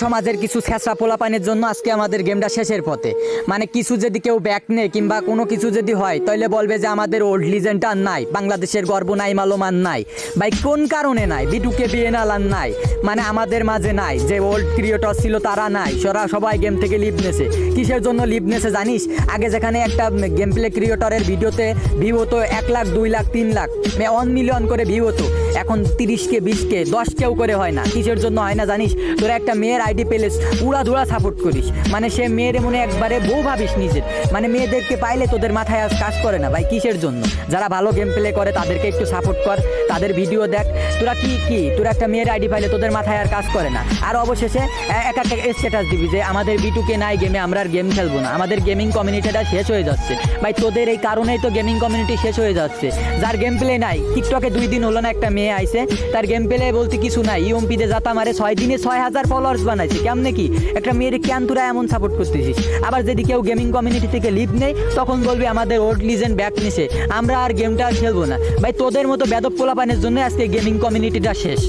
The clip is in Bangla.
সমাজের কিছু ছেঁচড়া পোলাপানের জন্য আজকে আমাদের গেমটা শেষের পথে। মানে কিছু যদি কেউ ব্যাক নেয় কিংবা কোনো কিছু যদি হয় তাহলে বলবে যে আমাদের ওল্ড লিজেন্ড আর নাই, বাংলাদেশের গর্ব নাই, মালোমান নাই। ভাই কোন কারণে নাই? বিটুকে বিএনএল আর নাই, মানে আমাদের মাঝে নাই। যে ওল্ড ক্রিয়েটর ছিল তারা নাই, সবাই গেম থেকে লিভ নেছে। কিসের জন্য লিভ নেছে জানিস? আগে যেখানে একটা গেম প্লে ক্রিয়েটরের ভিডিওতে ভিউ হতো 1 লাখ 2 লাখ 3 লাখ 1 মিলিয়ন করে ভিউ হতো, এখন 30কে 20কে 10কেও করে হয় না। কিসের জন্য হয় না জানিস? তোরা একটা মেয়ের আইডি পেলেস উড়াধুরা সাপোর্ট করিস, মানে সে মেয়ের মনে একবারে বউ ভাবিস নিজের, মানে মেয়েদেরকে পাইলে তোদের মাথায় আজ কাজ করে না। ভাই কিসের জন্য? যারা ভালো গেম প্লে করে তাদেরকে একটু সাপোর্ট কর, তাদের ভিডিও দেখ। তোরা তোরা একটা মেয়ের আইডি পাইলে তোদের মাথায় আর কাজ করে না। আর অবশেষে একটা স্ট্যাটাস দিবি যে আমাদের বিটুকে নাই গেমে, আমরা আর গেম খেলবো না, আমাদের গেমিং কমিউনিটিটা শেষ হয়ে যাচ্ছে। ভাই তোদের এই কারণেই তো গেমিং কমিউনিটি শেষ হয়ে যাচ্ছে। যার গেম প্লে নাই, টিকটকে 2 দিন হলো না একটা মেয়ে আইছে, তার গেম প্লে বলতে কিছু নাই, ইউএমপিতে যাতা মারে 6 দিনে 6000 ফলোয়ার্স বানাইছে। কেমনে কি একটা মেয়ের কেন তোরা এমন সাপোর্ট করতেছিস? আবার যদি কেউ গেমিং কমিউনিটি থেকে লিভ নেই তখন বলবি আমাদের ওল্ড লিজেন্ড ব্যাক নিছে, আমরা আর গেমটা আর খেলবো না। ভাই তোদের মতো বেদব পোলাপানের জন্য আজকে গেমিং কমিউনিটিটা শেষ।